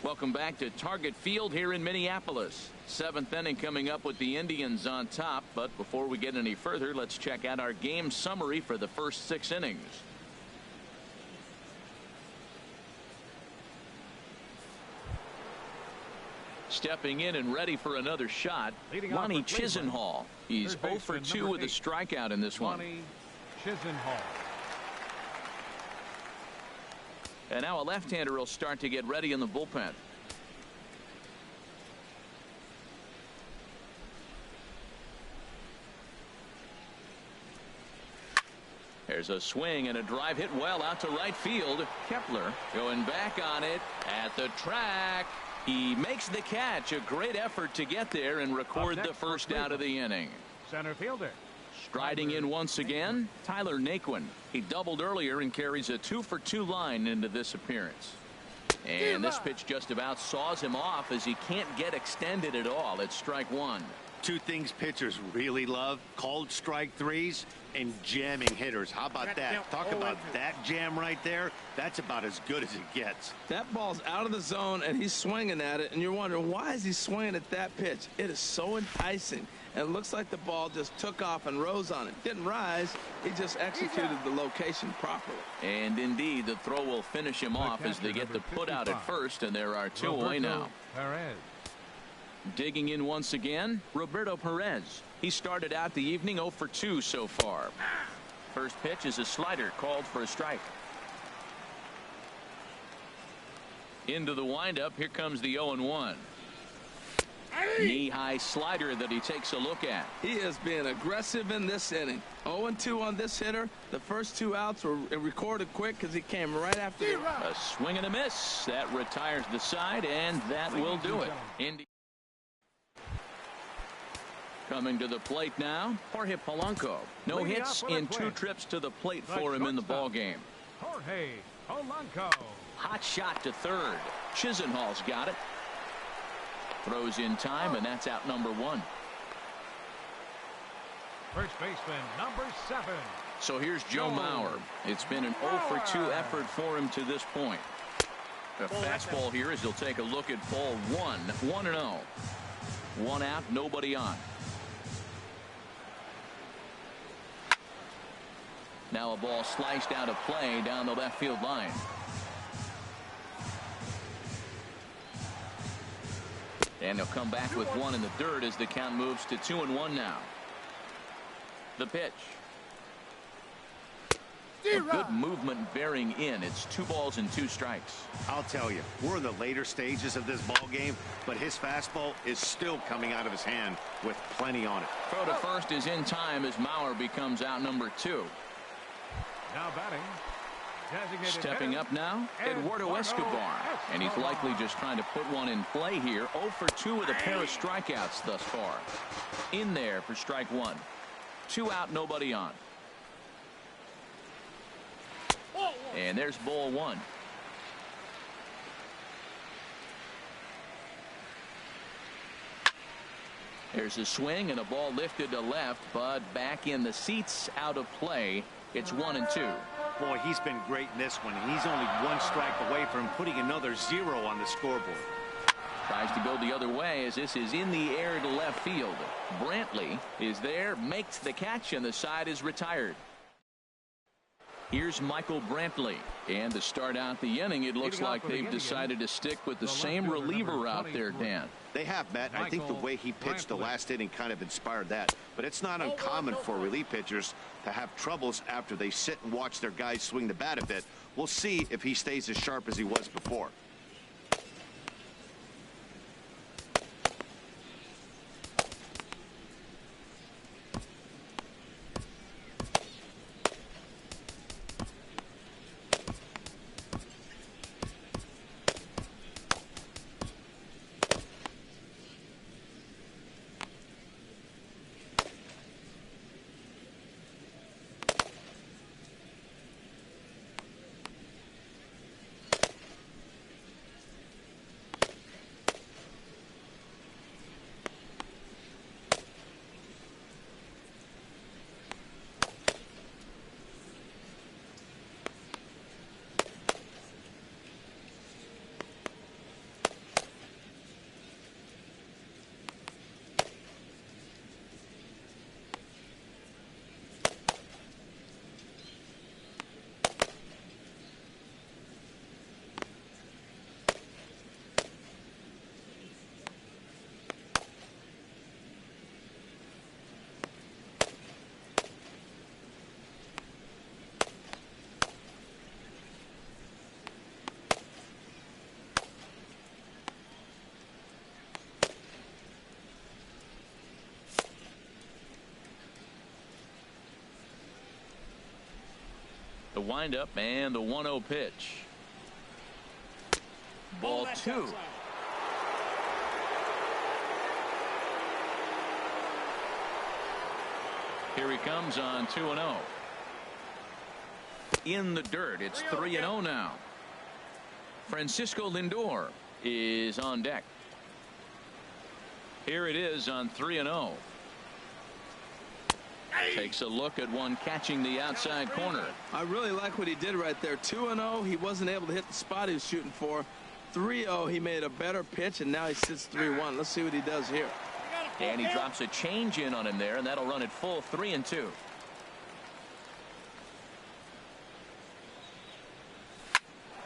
Welcome back to Target Field here in Minneapolis. 7th inning coming up with the Indians on top. But before we get any further, let's check out our game summary for the first 6 innings. Stepping in and ready for another shot, Lonnie Chisenhall. He's 0 for 2 with a strikeout in this one. Chisenhall. And now a left-hander will start to get ready in the bullpen. There's a swing and a drive hit well out to right field. Kepler going back on it at the track. He makes the catch. A great effort to get there and record the first out of the inning. Center fielder. Striding in once again, Tyler Naquin. He doubled earlier and carries a 2 for 2 line into this appearance. And this pitch just about saws him off as he can't get extended at all. It's strike one. Two things pitchers really love: called strike threes and jamming hitters. How about that? Talk about that jam right there. That's about as good as it gets. That ball's out of the zone, and he's swinging at it, and you're wondering, why is he swinging at that pitch? It is so enticing. And it looks like the ball just took off and rose on it. Didn't rise. He just executed the location properly. And indeed, the throw will finish him off as they get the put out at first, and there are 2 away now. Perez. Digging in once again, Roberto Perez. He started out the evening 0 for 2 so far. First pitch is a slider called for a strike. Into the windup. Here comes the 0-1. Knee-high slider that he takes a look at. He is being aggressive in this inning. 0-2 on this hitter. The first 2 outs were recorded quick because he came right after it. A swing and a miss. That retires the side, and that will do it. Indy coming to the plate now, Jorge Polanco. No hits in 2 trips to the plate for him in the ball game. Jorge Polanco. Hot shot to third. Chisenhall's got it. Throws in time, and that's out number 1. First baseman number 7. So here's Joe Mauer. It's been an 0 for 2 effort for him to this point. A fastball here as he'll take a look at ball 1. 1-0. 1 out, nobody on. Now a ball sliced out of play down the left field line. And they'll come back with 1 in the dirt as the count moves to 2-1 now. The pitch. A good movement bearing in. It's 2 balls and 2 strikes. I'll tell you, we're in the later stages of this ball game, but his fastball is still coming out of his hand with plenty on it. Throw to first is in time as Mauer becomes out number 2. Now batting. Stepping up now, Eduardo Escobar. And he's likely just trying to put one in play here. 0 for 2 with a pair of strikeouts thus far. In there for strike 1. 2 out, nobody on. And there's ball 1. There's a swing and a ball lifted to left, but back in the seats, out of play. It's 1-2. Boy, he's been great in this one. He's only 1 strike away from putting another 0 on the scoreboard. Tries to go the other way as this is in the air to left field. Brantley is there, makes the catch, and the side is retired. Here's Michael Brantley. And to start out the inning, it looks like they've decided to stick with the same reliever out there, Dan. They have, Matt. I think the way he pitched the last inning kind of inspired that. But it's not uncommon for relief pitchers to have troubles after they sit and watch their guys swing the bat a bit. We'll see if he stays as sharp as he was before. windup and the 1-0 pitch. Ball That's 2. outside. Here he comes on 2-0. In the dirt. It's 3-0 now. Francisco Lindor is on deck. Here it is on 3-0. Takes a look at one catching the outside corner. I really like what he did right there. 2-0, he wasn't able to hit the spot he was shooting for. 3-0, he made a better pitch, and now he sits 3-1. Let's see what he does here. And he drops a change in on him there, and that'll run it full 3-2.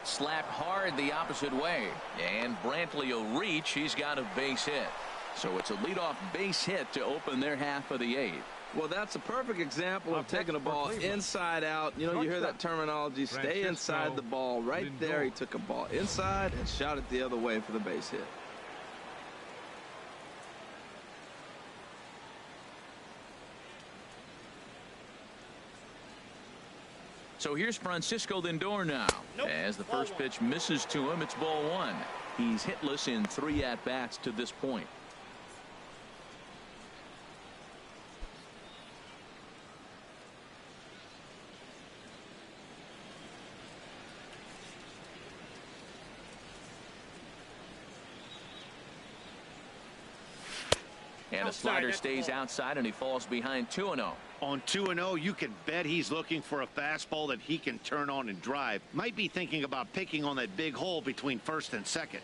Slapped hard the opposite way, and Brantley will reach. He's got a base hit. So it's a leadoff base hit to open their half of the 8th. Well, that's a perfect example of taking a ball inside out. You know, you hear that terminology, stay inside the ball. Right there, he took a ball inside and shot it the other way for the base hit. So here's Francisco Lindor now. As the first pitch misses to him, it's ball 1. He's hitless in 3 at-bats to this point. And a slider stays outside, and he falls behind 2-0. On 2-0, you can bet he's looking for a fastball that he can turn on and drive. Might be thinking about picking on that big hole between first and second.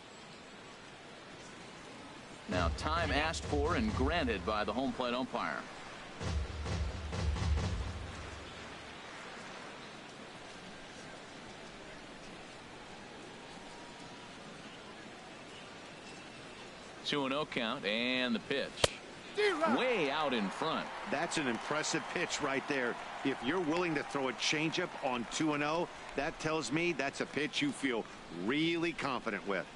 Now time asked for and granted by the home plate umpire. Two and 0 count, and the pitch way out in front. That's an impressive pitch right there. If you're willing to throw a changeup on 2-0, that tells me that's a pitch you feel really confident with.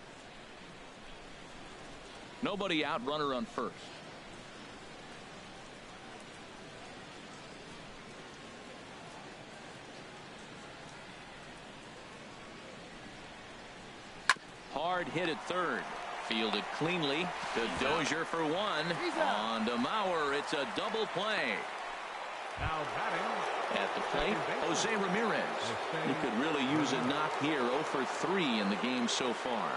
Nobody out, runner on first. Hard hit at third. Fielded cleanly to Dozier for 1. On to Mauer. It's a double play. Now batting At the plate, Jose Ramirez. He could really use a knock here. 0 for 3 in the game so far.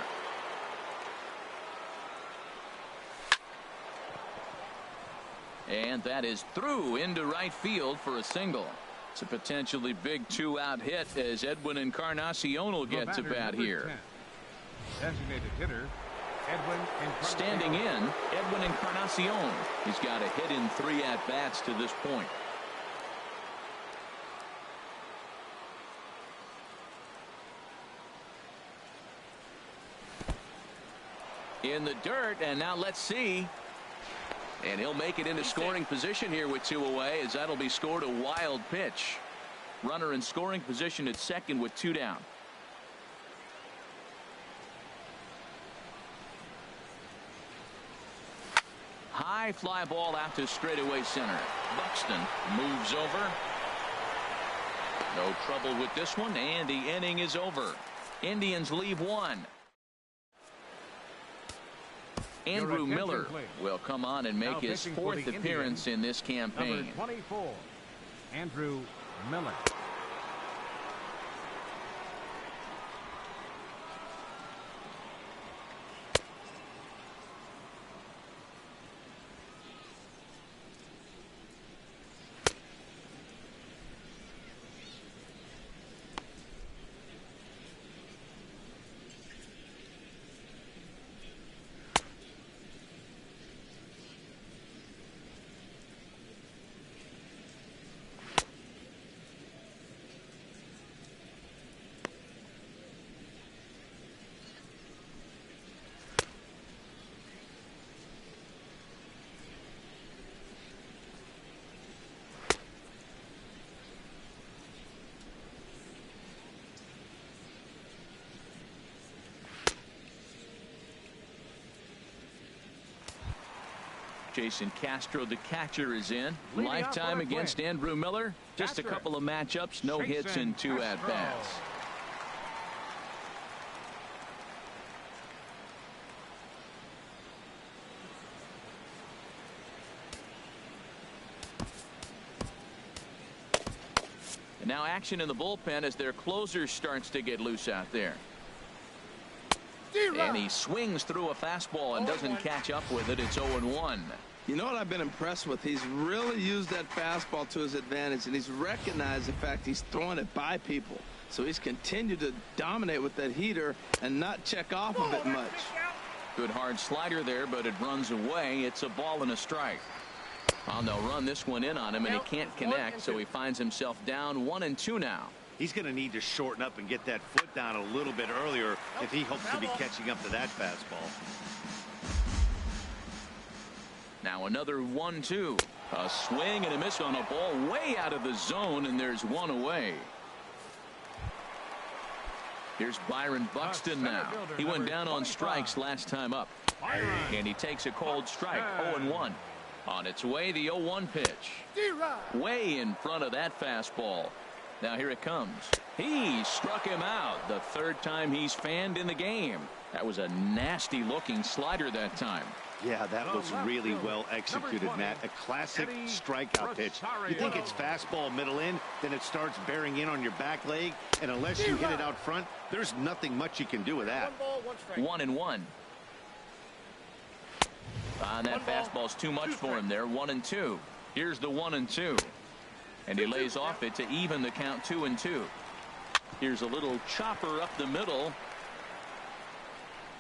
And that is through into right field for a single. It's a potentially big 2-out hit as Edwin Encarnacion will get to bat here. 10. Designated hitter Edwin Encarnacion. Standing in, Edwin Encarnacion. He's got a hit in 3 at-bats to this point. In the dirt, and now let's see. And he'll make it into scoring position here with 2 away, as that'll be scored a wild pitch. Runner in scoring position at second with 2 down. High fly ball out to straightaway center. Buxton moves over. No trouble with this one, and the inning is over. Indians leave 1. Andrew Miller will come on and make his 4th appearance in this campaign. Number 24, Andrew Miller. Jason Castro, the catcher, is in. Leading off Lifetime for against Quinn. Andrew Miller. Just a Castro. couple of matchups, no hits Jason and 2 Castro. at-bats. And now action in the bullpen as their closer starts to get loose out there. And he swings through a fastball and doesn't catch up with it. It's 0-1. You know what I've been impressed with? He's really used that fastball to his advantage, and he's recognized the fact he's throwing it by people. So he's continued to dominate with that heater and not check off of it much. Good hard slider there, but it runs away. It's a ball and a strike. Well, they'll run this one in on him, and he can't connect, so he finds himself down 1-2 now. He's going to need to shorten up and get that foot down a little bit earlier if he hopes to be catching up to that fastball. Now another 1-2. A swing and a miss on a ball way out of the zone, and there's one away. Here's Byron Buxton now. He went down on strikes last time up. And he takes a cold strike. 0-1. On its way, the 0-1 pitch. Way in front of that fastball. Now here it comes. He struck him out the third time he's fanned in the game. That was a nasty looking slider that time. Yeah, that was really well executed, Matt. A classic strikeout pitch. You think it's fastball middle in, then it starts bearing in on your back leg, and unless you hit it out front, there's nothing much you can do with that. 1-1. That fastball's too much for him there. 1-2. Here's the 1-2. And he lays off it to even the count 2-2. Here's a little chopper up the middle.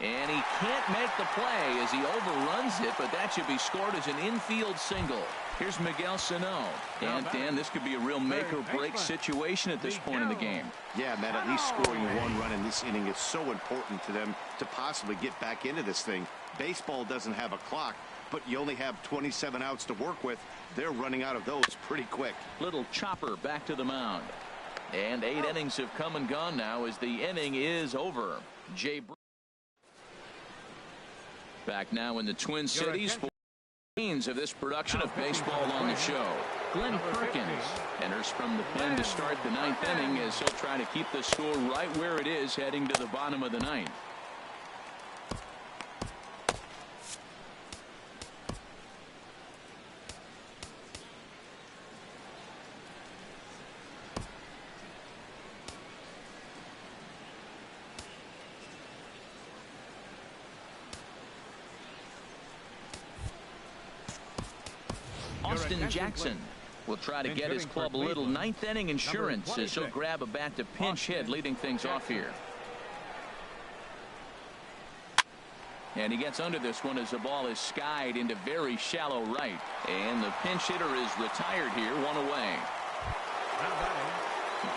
And he can't make the play as he overruns it, but that should be scored as an infield single. Here's Miguel Sano. And Dan, this could be a real make or break situation at this point in the game. Yeah, Matt, at least scoring one run in this inning is so important to them to possibly get back into this thing. Baseball doesn't have a clock, but you only have 27 outs to work with. They're running out of those pretty quick. Little chopper back to the mound. And 8 innings have come and gone now as the inning is over. Jay back now in the Twin Cities for scenes of this production of Baseball on the Show. Glenn Perkins enters from the pen to start the 9th inning as he'll try to keep the score right where it is heading to the bottom of the 9th. Austin Jackson will try to get his club a little 9th inning insurance as he'll grab a bat to pinch hit, leading things off here. And he gets under this one as the ball is skied into very shallow right. And the pinch hitter is retired here, 1 away.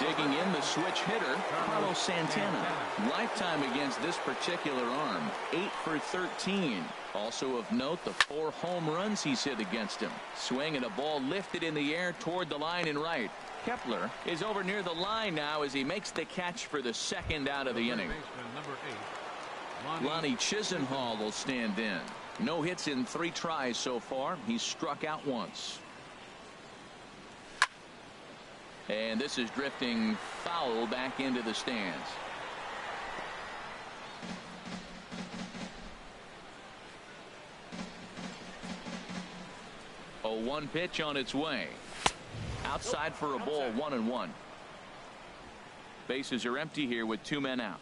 Digging in the switch hitter, Carlos Santana. Lifetime against this particular arm, 8 for 13. Also of note, the 4 home runs he's hit against him. Swing and a ball lifted in the air toward the line and right. Kepler is over near the line now as he makes the catch for the 2nd out of the inning. Lonnie Chisenhall will stand in. No hits in 3 tries so far. He's struck out once. And this is drifting foul back into the stands. 0-1 pitch on its way. Outside for a ball, 1-1. Bases are empty here with 2 men out.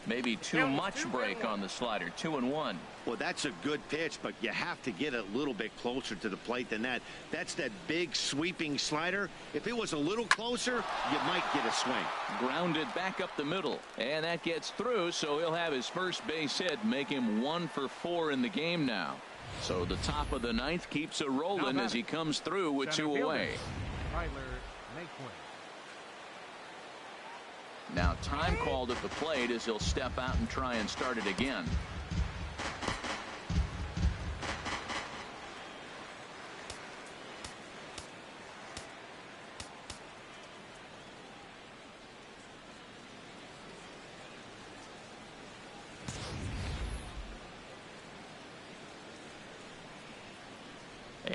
Maybe too much break on the slider. 2-1. Well, that's a good pitch, but you have to get a little bit closer to the plate than that. That's that big sweeping slider. If it was a little closer, you might get a swing. Grounded back up the middle, and that gets through, so he'll have his first base hit, make him 1 for 4 in the game now. So the top of the 9th keeps a rolling as he comes through with 2 away. Now time called at the plate as he'll step out and try and start it again.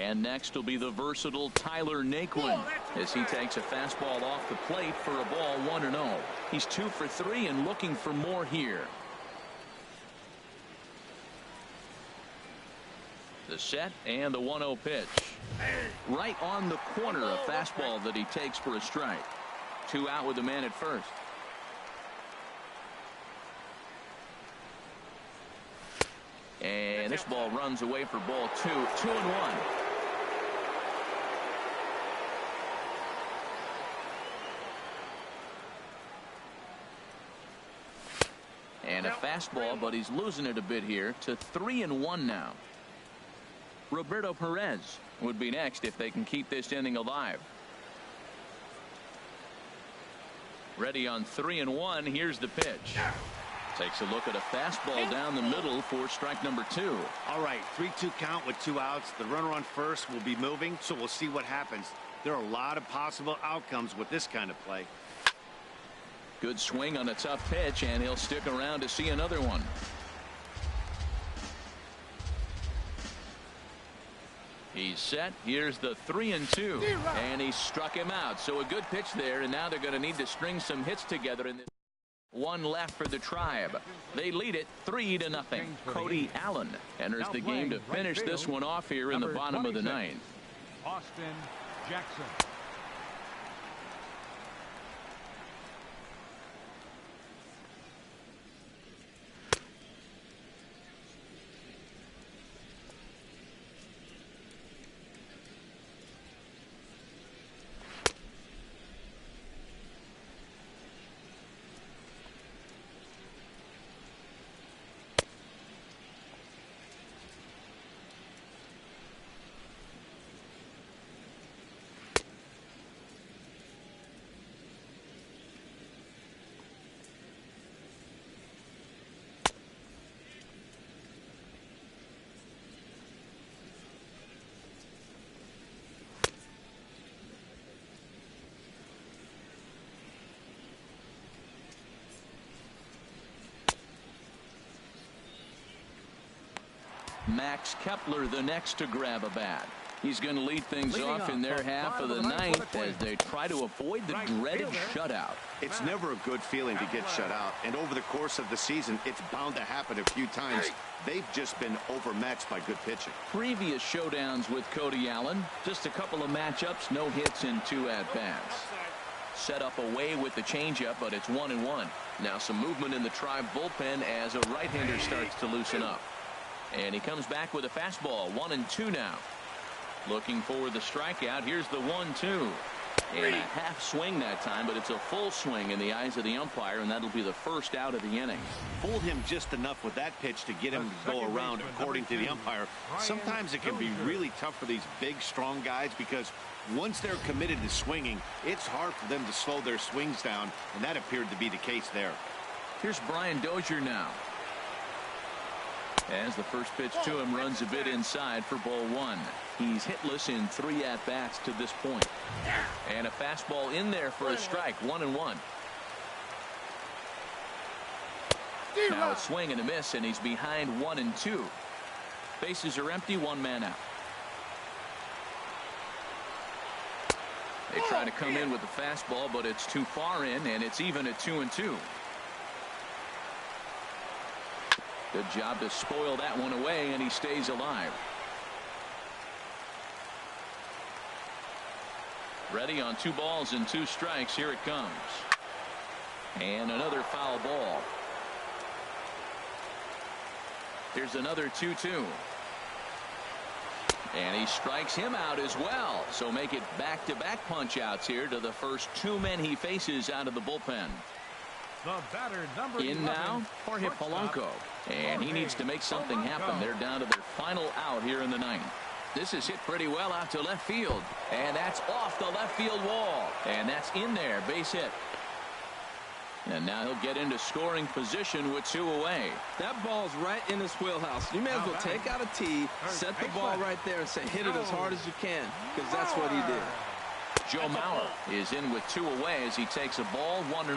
And next will be the versatile Tyler Naquin as he takes a fastball off the plate for a ball 1-0. He's 2 for 3 and looking for more here. The set and the 1-0 pitch. Right on the corner, a fastball that he takes for a strike. 2 out with the man at first. And this ball runs away for ball 2. 2-1. And a fastball, but he's losing it a bit here to 3-1 now. Roberto Perez would be next if they can keep this inning alive. Ready on 3-1. Here's the pitch. Takes a look at a fastball down the middle for strike number 2. All right, 3-2 count with 2 outs. The runner on first will be moving, so we'll see what happens. There are a lot of possible outcomes with this kind of play. Good swing on a tough pitch, and he'll stick around to see another one. He's set. Here's the 3-2, and he struck him out. So a good pitch there, and now they're going to need to string some hits together in this. 1 left for the Tribe. They lead it 3-0. Cody Allen enters the game to finish this one off here in the bottom of the 9th. Austin Jackson. Max Kepler the next to grab a bat. He's going to lead things off in their half of the 9th as they try to avoid the dreaded shutout. It's never a good feeling to get shut out, and over the course of the season it's bound to happen a few times. They've just been overmatched by good pitching. Previous showdowns with Cody Allen, just a couple of matchups, no hits in 2 at-bats. Set up away with the changeup, but it's 1-1. Now some movement in the Tribe bullpen as a right-hander starts to loosen up. And he comes back with a fastball. 1-2 now. Looking for the strikeout. Here's the 1-2. And a half swing that time, but it's a full swing in the eyes of the umpire, and that'll be the first out of the inning. Fooled him just enough with that pitch to get him to go around, according to the umpire. Sometimes it can be really tough for these big, strong guys because once they're committed to swinging, it's hard for them to slow their swings down, and that appeared to be the case there. Here's Brian Dozier now. As the first pitch to him runs a bit inside for ball 1. He's hitless in 3 at-bats to this point. And a fastball in there for a strike. 1-1. Now a swing and a miss, and he's behind 1-2. Bases are empty, 1 man out. They try to come in with the fastball, but it's too far in, and it's even at 2-2. Good job to spoil that one away, and he stays alive. Ready on 2 balls and 2 strikes. Here it comes. And another foul ball. Here's another 2-2. And he strikes him out as well. So make it back-to-back punch-outs here to the first 2 men he faces out of the bullpen. The batter, number in 11, now, Jorge Polanco. And he needs to make something happen. They're down to their final out here in the 9th. This is hit pretty well out to left field. And that's off the left field wall. And that's in there, base hit. And now he'll get into scoring position with 2 away. That ball's right in his wheelhouse. You may as well take out a tee, set the ball right there, and say hit it as hard as you can, because that's what he did. Joe Mauer is in with 2 away as he takes a ball. 1-0.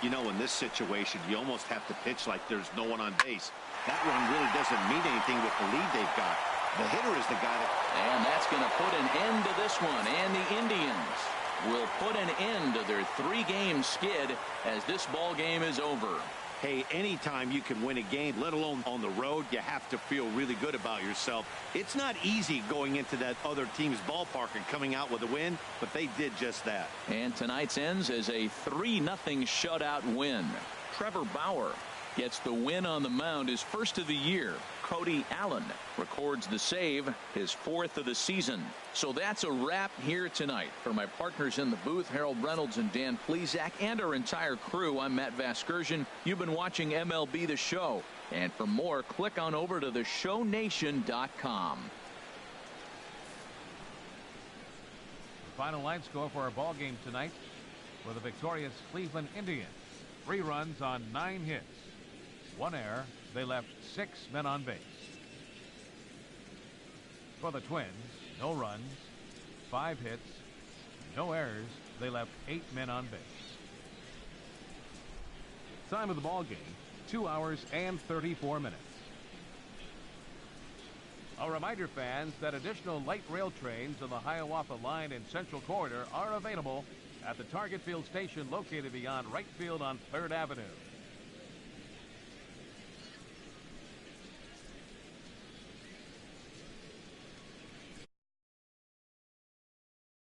You know, in this situation, you almost have to pitch like there's no one on base. That run really doesn't mean anything with the lead they've got. The hitter is the guy that... And that's going to put an end to this one. And the Indians will put an end to their 3-game skid as this ball game is over. Hey, anytime you can win a game, let alone on the road, you have to feel really good about yourself. It's not easy going into that other team's ballpark and coming out with a win, but they did just that. And tonight's ends as a 3-0 shutout win. Trevor Bauer gets the win on the mound, his first of the year. Cody Allen records the save, his 4th of the season. So that's a wrap here tonight. For my partners in the booth, Harold Reynolds and Dan Plesac, and our entire crew, I'm Matt Vasgersian. You've been watching MLB The Show. And for more, click on over to theshownation.com. The final line score for our ball game tonight for the victorious Cleveland Indians. 3 runs on 9 hits. 1 error. They left 6 men on base. For the Twins, no runs, 5 hits, no errors. They left 8 men on base. Time of the ball game, 2 hours and 34 minutes. A reminder, fans, that additional light rail trains on the Hiawatha Line and Central Corridor are available at the Target Field station located beyond Wright Field on 3rd Avenue.